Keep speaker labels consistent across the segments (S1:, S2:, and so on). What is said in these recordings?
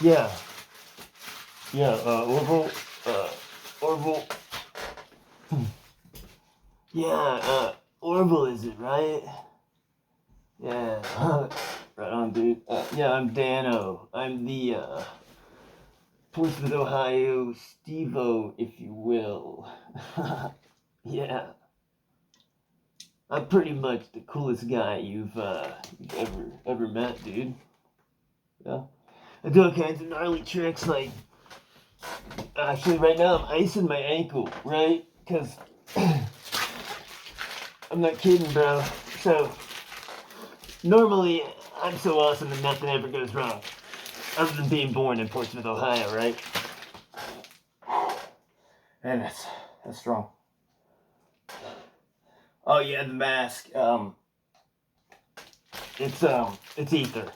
S1: Yeah. Yeah, Orville. Yeah, Orville is it, right? Yeah. Right on, dude. Yeah, I'm Dano. I'm the, Portsmouth, Ohio Steve-O, if you will. Yeah. I'm pretty much the coolest guy you've ever met, dude. Yeah. I do all kinds of gnarly tricks, like, actually, right now I'm icing my ankle, right? Because I'm not kidding, bro. So, normally, I'm so awesome that nothing ever goes wrong. Other than being born in Portsmouth, Ohio, right? And that's strong. Oh yeah, the mask. It's ether.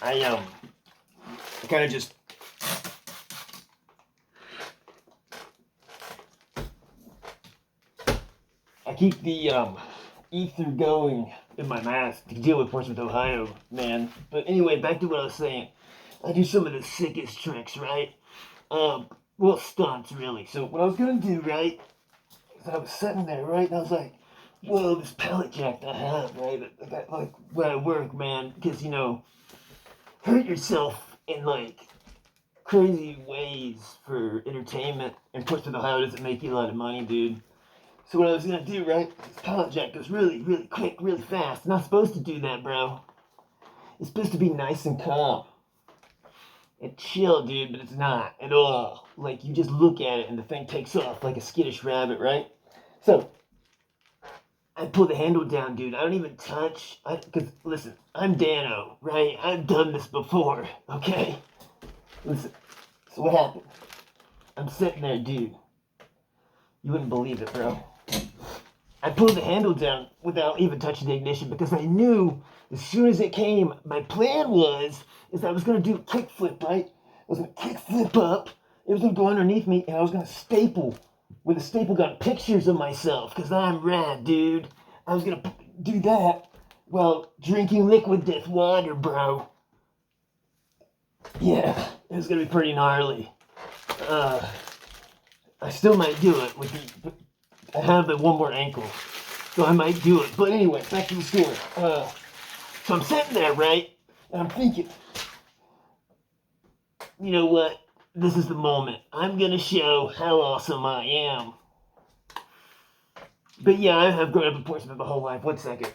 S1: I kind of just. I keep the ether going in my mask to deal with Portsmouth, Ohio, man. But anyway, back to what I was saying. I do some of the sickest tricks, right? Well, stunts, really. So what I was gonna do, right, is I was sitting there, right, and I was like, whoa, this pallet jack I have, right, I got, like, where I work, man, because, hurt yourself in, like, crazy ways for entertainment, and Portsmouth, Ohio doesn't make you a lot of money, dude. So what I was gonna do, right, this pallet jack goes really, really quick, really fast. Not supposed to do that, bro. It's supposed to be nice and calm. And chill, dude, but it's not at all. Like, you just look at it and the thing takes off like a skittish rabbit, right? So, I pull the handle down, dude. I don't even touch. Because, listen, I'm Dano, right? I've done this before, okay? Listen, so what happened? I'm sitting there, dude. You wouldn't believe it, bro. I pulled the handle down without even touching the ignition because I knew as soon as it came, my plan is I was gonna do a kickflip, right? I was gonna kickflip up, it was gonna go underneath me, and I was gonna staple with a staple gun pictures of myself because I'm rad, dude. I was gonna do that while drinking liquid death water, bro. Yeah, it was gonna be pretty gnarly. I still might do it with the. I have the one more ankle, so I might do it. But anyway, back to the story. So I'm sitting there, right, and I'm thinking, you know what? This is the moment. I'm gonna show how awesome I am. But yeah, I have grown up in Portsmouth my whole life. 1 second.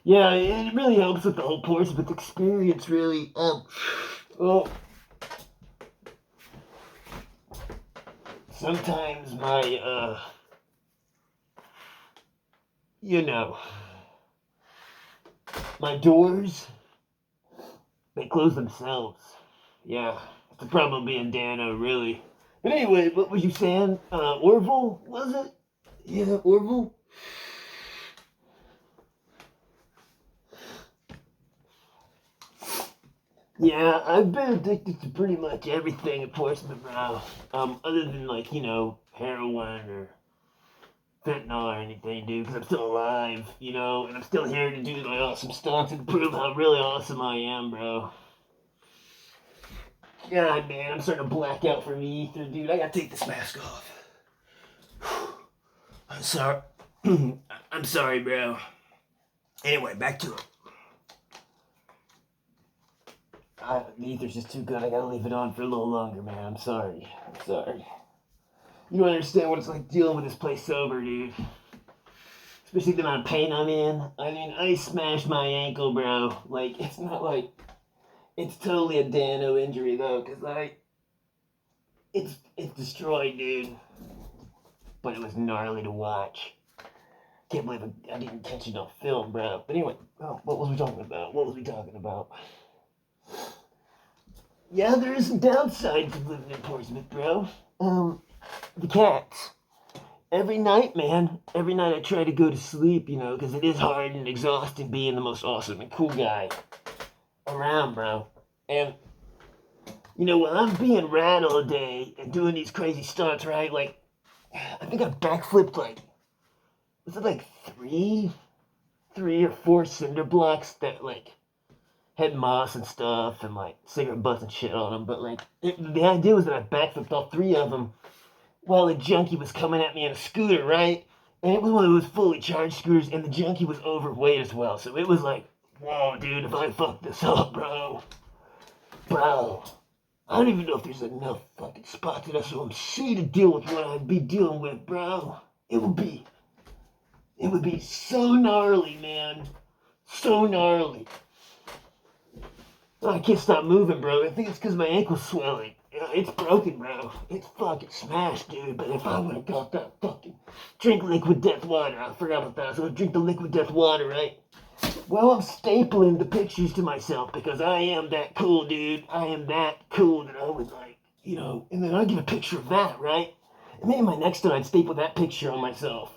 S1: Yeah, it really helps with the whole Portsmouth experience, really. Well, sometimes my, my doors, they close themselves. Yeah, it's a problem being Dano, really. But anyway, what was you saying? Orville, was it? Yeah, Orville? Yeah, I've been addicted to pretty much everything at Portsmouth now. Other than, like, heroin or fentanyl or anything, dude, because I'm still alive, and I'm still here to do my awesome stunts and prove how really awesome I am, bro. God, man, I'm starting to black out from the ether, dude. I gotta take this mask off. I'm sorry. I'm sorry, bro. Anyway, back to it. The ether's just too good. I gotta leave it on for a little longer, man. I'm sorry. I'm sorry. You don't understand what it's like dealing with this place sober, dude. Especially the amount of pain I'm in. I mean, I smashed my ankle, bro. Like, it's not like... It's totally a Dano injury, though, because, It's destroyed, dude. But it was gnarly to watch. Can't believe I didn't catch it on film, bro. But anyway, what was we talking about? Yeah, there is some downsides of living in Portsmouth, bro. The cats. Every night, man. Every night I try to go to sleep, because it is hard and exhausting being the most awesome and cool guy around, bro. And, when I'm being rad all day and doing these crazy stunts, right? Like, I think I backflipped, was it like 3 3 or 4 cinder blocks that like had moss and stuff and like cigarette butts and shit on them. But like the idea was that I backflipped all 3 of them while the junkie was coming at me in a scooter, right? And it was one of those fully charged scooters, and the junkie was overweight as well. So it was like, whoa, dude, if I fuck this up, bro, I don't even know if there's enough fucking spots in SOMC to deal with what I'd be dealing with, bro. It would be so gnarly, man. So gnarly. I can't stop moving, bro. I think it's because my ankle's swelling. It's broken, bro. It's fucking smashed, dude. But if I would have got that fucking drink liquid death water, I forgot about that. I was gonna drink the liquid death water, right? Well, I'm stapling the pictures to myself because I am that cool, dude. I am that cool that I was like, and then I'd get a picture of that, right? And maybe my next time I'd staple that picture on myself.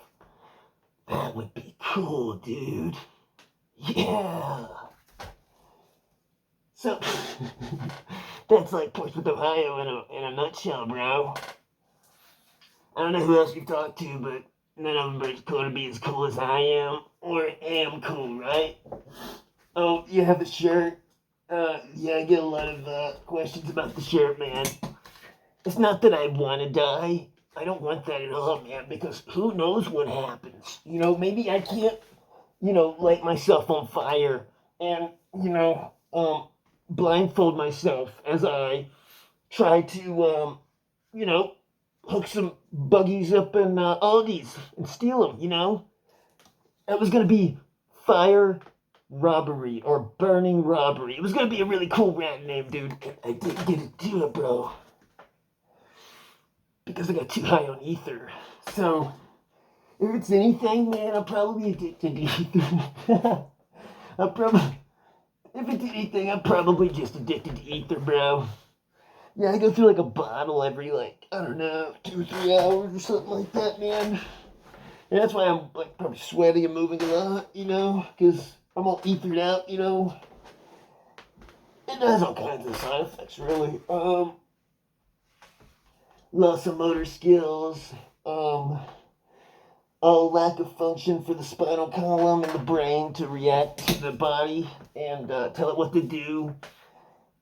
S1: That would be cool, dude. Yeah. So, that's like Portsmouth, Ohio in a nutshell, bro. I don't know who else you've talked to, but none of them are as cool to be as cool as I am, or am cool, right? Oh, you have the shirt? Yeah, I get a lot of questions about the shirt, man. It's not that I want to die. I don't want that at all, man, because who knows what happens. Maybe I can't, light myself on fire and, blindfold myself as I try to, hook some buggies up in Aldi's and steal them, It was going to be fire robbery or burning robbery. It was going to be a really cool rat name, dude. I didn't get to do it, bro. Because I got too high on ether. So, if it's anything, man, I'm probably addicted to ether. If it's anything, I'm probably just addicted to ether, bro. Yeah, I go through like a bottle every, 2 or 3 hours or something like that, man. And that's why I'm, probably sweating and moving a lot, because I'm all ethered out, It has all kinds of side effects, really. Loss of motor skills, lack of function for the spinal column and the brain to react to the body and tell it what to do,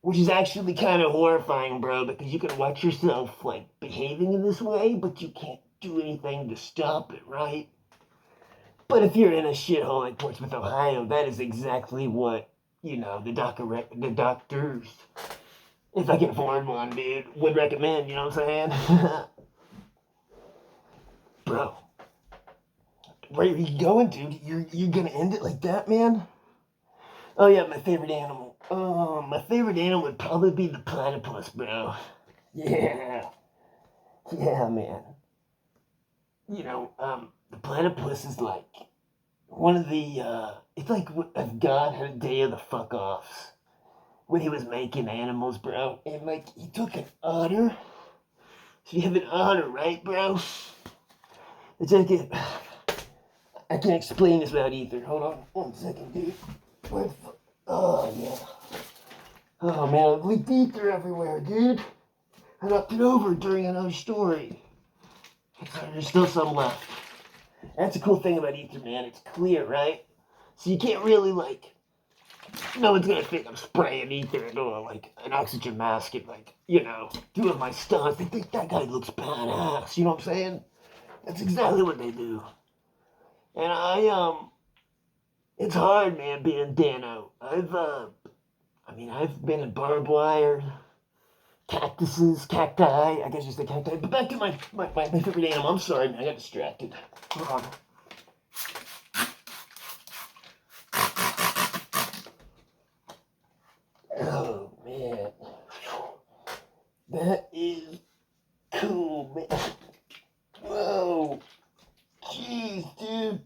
S1: which is actually kind of horrifying, bro, because you can watch yourself, behaving in this way, but you can't do anything to stop it, right? But if you're in a shithole like Portsmouth, Ohio, that is exactly what, the doctors, if I can afford one, dude, would recommend, you know what I'm saying? Bro. Where are you going, dude? You're gonna end it like that, man? Oh yeah, my favorite animal. My favorite animal would probably be the platypus, bro. Yeah. Yeah, man. The platypus is like one of the, it's like if God had a day of the fuck-offs when he was making animals, bro. And he took an otter. So you have an otter, right, bro? It's like I can't explain this without ether. Hold on 1 second, dude. Where the fuck? Oh, yeah. Oh, man, I've leaked ether everywhere, dude. I knocked it over during another story. There's still some left. That's the cool thing about ether, man. It's clear, right? So you can't really, no one's gonna think I'm spraying ether into an oxygen mask and, doing my stunts. They think that guy looks badass. You know what I'm saying? That's exactly what they do. And it's hard, man, being Dano. I've been in barbed wire, cacti, I guess just the cacti. But back to my favorite animal. I'm sorry, man, I got distracted. Hold on. Oh, man. That is cool, man. Whoa. Jeez, dude.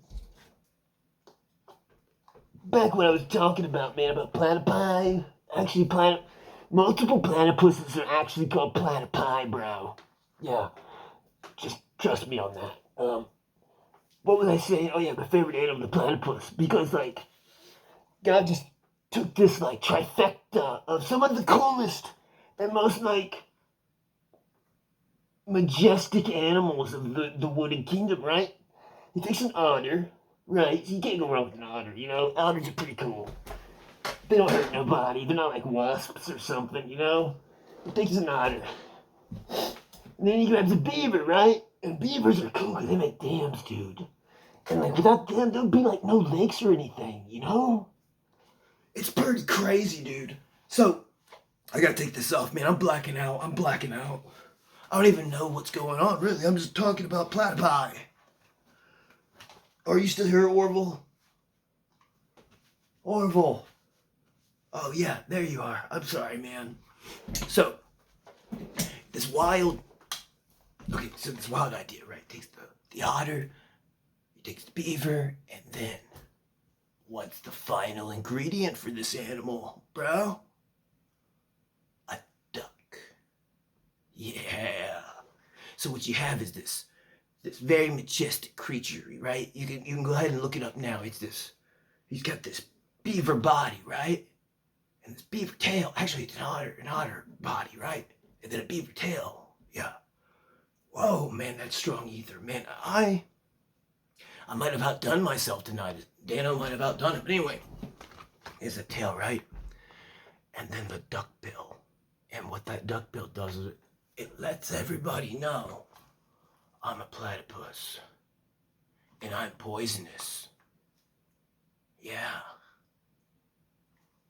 S1: Back when I was talking about, man, about platypi, actually multiple platypuses are actually called platypi, bro. Yeah, just trust me on that. What was I saying? Oh yeah, my favorite animal, the platypus, because God just took this trifecta of some of the coolest and most majestic animals of the wooded kingdom, right? He takes an otter, right? So you can't go wrong with an otter, you know? Otters are pretty cool. They don't hurt nobody. They're not like wasps or something, you know? It takes an otter. And then he grabs a beaver, right? And beavers are cool because they make dams, dude. And like without them, there'd be like no lakes or anything, you know? It's pretty crazy, dude. So, I gotta take this off, man. I'm blacking out. I don't even know what's going on, really. I'm just talking about platypi. Are you still here, Orville? Orville. Oh, yeah, there you are. I'm sorry, man. So, this wild idea, right? Takes the otter, he takes the beaver, and then what's the final ingredient for this animal, bro? A duck. Yeah. So what you have is this very majestic creature, right? You can go ahead and look it up now. He's got this beaver body, right? And this beaver tail. Actually, it's an otter body, right? And then a beaver tail. Yeah. Whoa, man, that's strong ether, man. I might have outdone myself tonight. Dano might have outdone it, but anyway, there's a tail, right? And then the duck bill. And what that duck bill does is it lets everybody know I'm a platypus. And I'm poisonous. Yeah.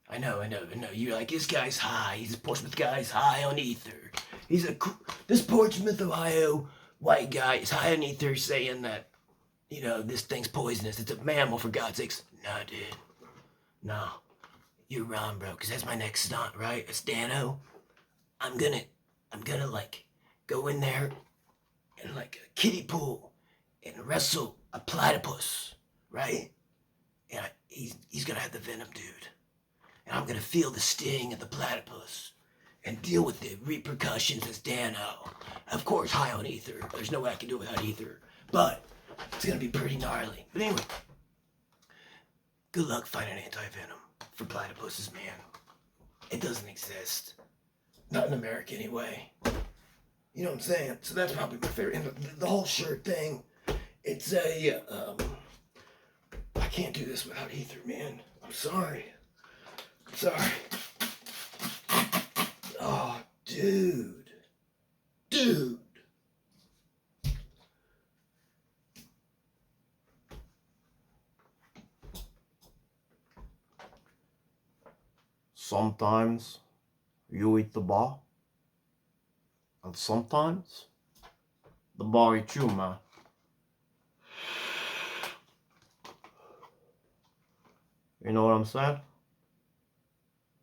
S1: I know. You're like, this guy's high. He's a Portsmouth guy's high on ether. This Portsmouth, Ohio white guy is high on ether saying that, this thing's poisonous. It's a mammal, for God's sakes. Nah, dude. No. You're wrong, bro, because that's my next stunt, right? It's Dano. I'm gonna, like, go in there and, like, a kiddie pool and wrestle a platypus, right? And he's gonna have the venom, dude. And I'm gonna feel the sting of the platypus and deal with the repercussions as Dano. Of course, high on ether. There's no way I can do it without ether. But it's gonna be pretty gnarly. But anyway, good luck finding anti-venom for platypuses, man. It doesn't exist. Not in America, anyway. You know what I'm saying? So that's probably my favorite. And the whole shirt thing, it's I can't do this without ether, man. I'm sorry. Oh, dude.
S2: Sometimes you eat the bar, and sometimes the bar eats you, man. You know what I'm saying?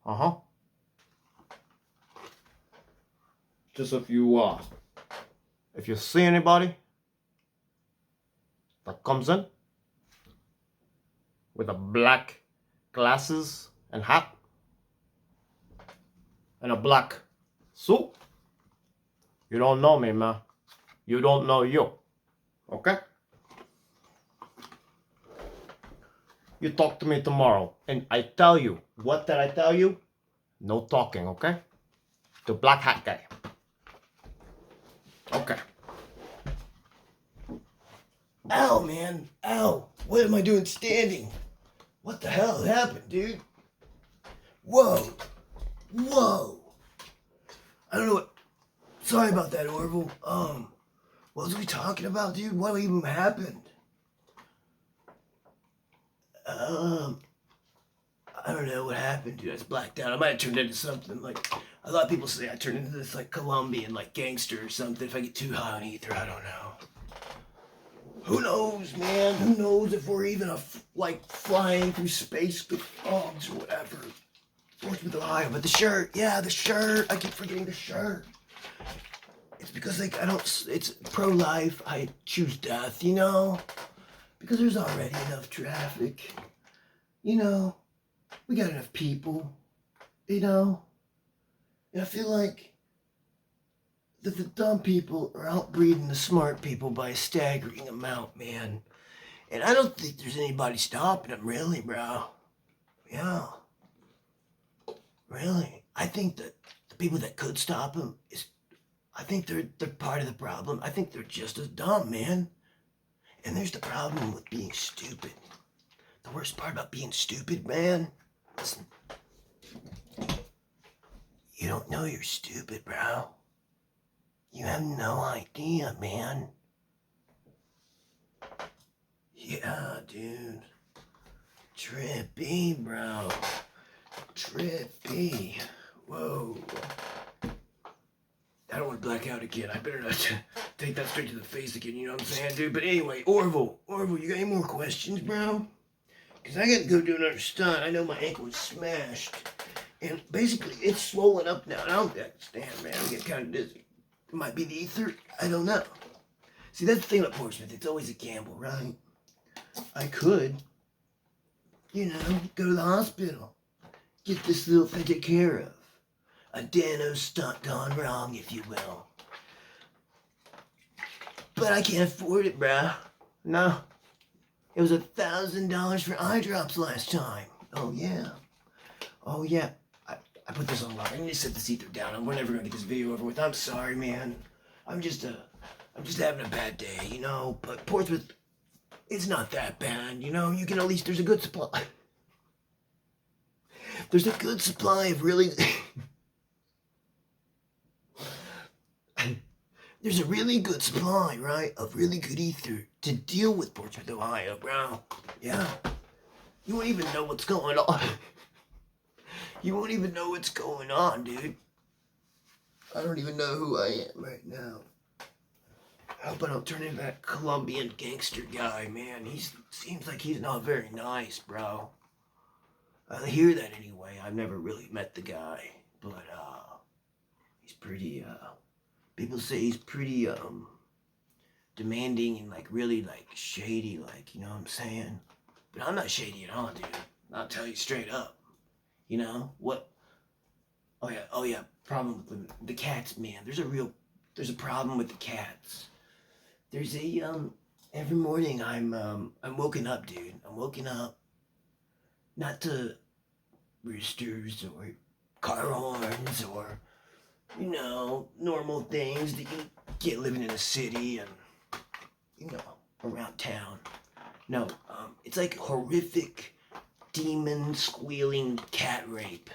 S2: Uh-huh. Just if you see anybody that comes in with a black glasses and hat and a black suit, you don't know me, man. You don't know you. Okay? You talk to me tomorrow, and I tell you, what did I tell you? No talking, okay? The black hat guy. Okay.
S1: Ow, man. Ow. What am I doing standing? What the hell happened, dude? Whoa. I don't know what... Sorry about that, Orville. What was we talking about, dude? What even happened? I don't know what happened, dude. I was blacked out. I might have turned into something like... A lot of people say I turned into this, like, Colombian, like, gangster or something. If I get too high on ether, I don't know. Who knows, man? Who knows if we're even, flying through space with fogs or whatever. Portsmouth, Ohio. But the shirt. Yeah, the shirt. I keep forgetting the shirt. It's because, it's pro-life. I choose death, Because there's already enough traffic. We got enough people. And I feel like that the dumb people are outbreeding the smart people by a staggering amount, man. And I don't think there's anybody stopping them, really, bro. Yeah. Really. I think that the people that could stop them I think they're part of the problem. I think they're just as dumb, man. And there's the problem with being stupid. The worst part about being stupid, man, listen, you don't know you're stupid, bro. You have no idea, man. Yeah, dude. Trippy, bro. Trippy. Whoa. I don't want to black out again. I better not take that straight to the face again, you know what I'm saying, dude? But anyway, Orville, you got any more questions, bro? Because I got to go do another stunt. I know my ankle is smashed. And basically, it's swollen up now. And I don't understand, man. I'm getting kind of dizzy. It might be the ether. I don't know. See, that's the thing about Portsmouth. It's always a gamble, right? I could, go to the hospital. Get this little thing taken care of. A Dano stunt gone wrong, if you will. But I can't afford it, bruh. No. It was $1,000 for eye drops last time. Oh, yeah. Oh, yeah. I put this online. I need to set this ether down. We're never gonna get this video over with. I'm sorry, man. I'm just having a bad day, But Portsmouth, it's not that bad, You can at least, there's a good supply. There's a good supply of really... There's a really good supply, right, of really good ether to deal with Portsmouth, Ohio, bro. Yeah. You won't even know what's going on. You won't even know what's going on, dude. I don't even know who I am right now. I hope I don't turn into that Colombian gangster guy, man. He seems like he's not very nice, bro. I hear that anyway. I've never really met the guy, but he's pretty people say he's pretty demanding and really shady, you know what I'm saying? But I'm not shady at all, dude. I'll tell you straight up. What? Oh yeah, problem with the cats, man. There's a problem with the cats. There's every morning I'm woken up, dude. I'm woken up not to roosters or car horns or, normal things that you get living in a city and, around town. No, it's like horrific demon squealing cat rape.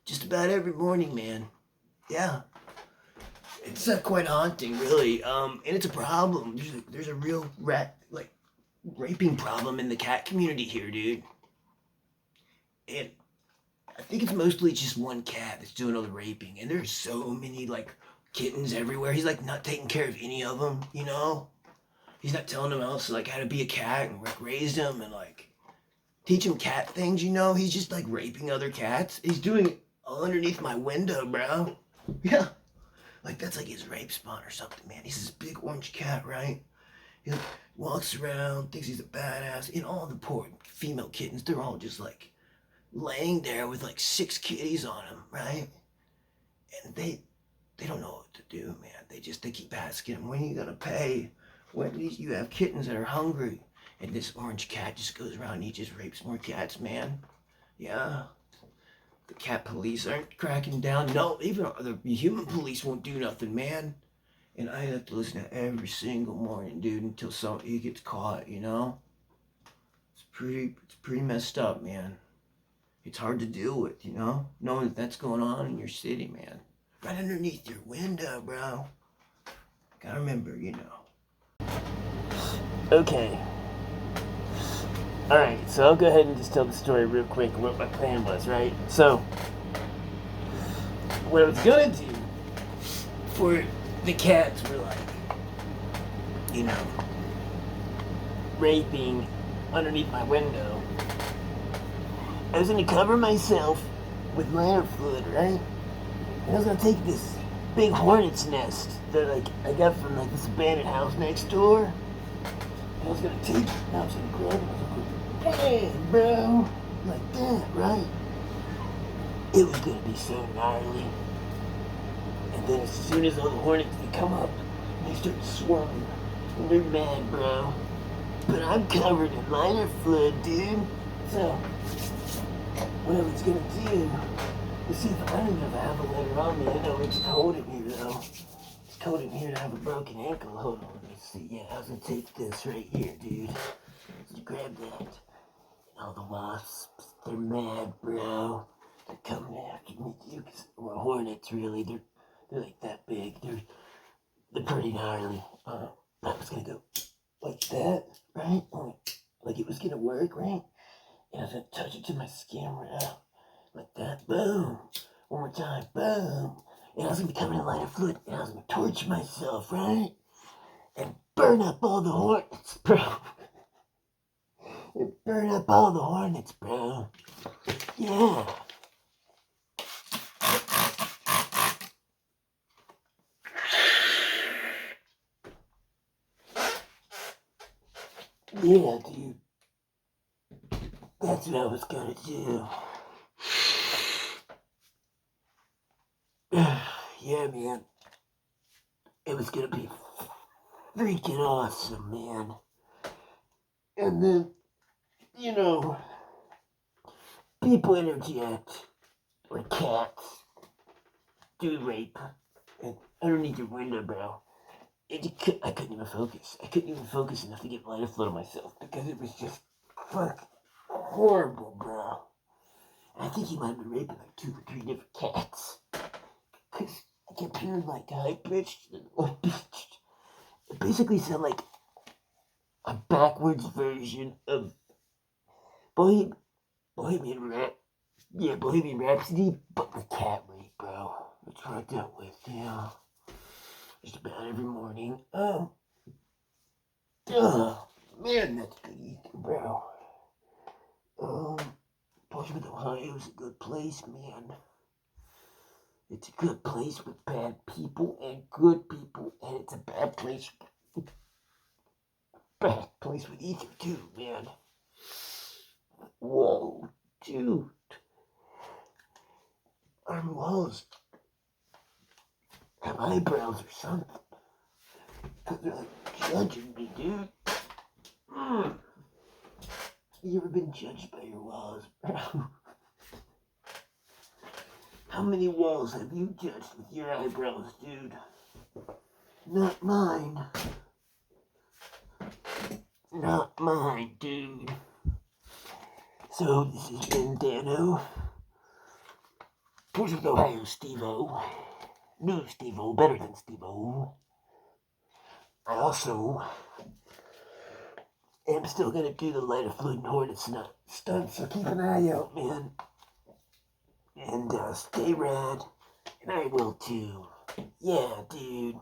S1: Just about every morning, man. Yeah. It's quite haunting, really. And it's a problem. There's a real raping problem in the cat community here, dude. And I think it's mostly just one cat that's doing all the raping. And there's so many, kittens everywhere. He's, not taking care of any of them, He's not telling them else, how to be a cat and raise them and, teach them cat things, He's just, raping other cats. He's doing it all underneath my window, bro. Yeah. That's his rape spot or something, man. He's this big orange cat, right? He walks around, thinks he's a badass. And all the poor female kittens, they're all just, laying there with, 6 kitties on them, right? And they don't know what to do, man. They keep asking him, when are you gonna pay? When you have kittens that are hungry. And this orange cat just goes around and he just rapes more cats, man. Yeah. The cat police aren't cracking down. No, even the human police won't do nothing, man. And I have to listen to every single morning, dude, until he gets caught, It's pretty messed up, man. It's hard to deal with, knowing that's going on in your city, man. Right underneath your window, bro. Gotta remember, Okay. Alright, so I'll go ahead and just tell the story real quick of what my plan was, right? So, what I was gonna do for the cats were raping underneath my window. I was gonna cover myself with lighter fluid, right? And I was gonna take this big hornet's nest that I got from this abandoned house next door. And I was gonna take it and I was gonna grab it. I was gonna go, hey, bro, like that, right? It was gonna be so gnarly. And then as soon as all the hornets they come up, they start swarming. And they're mad, bro. But I'm covered in lighter fluid, dude. So, what I was gonna do is see if I don't even have a letter on me. I know it's cold in here though. It's told him here to have a broken ankle. Hold on, let me see. Yeah, I was gonna take this right here, dude. So you grab that. And all the wasps, they're mad, bro. They're coming after me, dude. Well, hornets, really. They're like that big. They're pretty gnarly. I was gonna go like that, right? Like it was gonna work, right? And I was gonna touch it to my skin, right? Like that. Boom. One more time. Boom. And I was gonna be coming in lighter fluid, and I was gonna torch myself, right? And burn up all the hornets, bro. And burn up all the hornets, bro. Yeah. Yeah, dude. That's what I was gonna do. Yeah, man. It was gonna be freaking awesome, man. And then, you know, people interject, or cats do rape, and underneath your window, bro. I couldn't even focus. I couldn't even focus enough to get lighter flow to myself because it was just fucking horrible, bro. I think he might have been raping like 2 or 3 different cats. Because I kept hearing like high pitched and low pitched. It basically sounded like a backwards version of Bohemian Rhapsody, but with cat rape, bro. That's what I dealt with, yeah. Just about every morning. Man, that's good eating, bro. Portsmouth, Ohio is a good place, man. It's a good place with bad people and good people, and it's a bad place with ether too, man. Whoa, dude. Our walls have eyebrows or something. Cause they're like judging me, dude. You ever been judged by your walls, bro? How many walls have you judged with your eyebrows, dude? Not mine. Not mine, dude. So, this has been Dano. Portsmouth, Ohio, Steve-O. New Steve-O, better than Steve-O. I also am still gonna do the lighter fluid and hornets stunt, so keep an eye out, man. And stay rad, and I will too. Yeah, dude.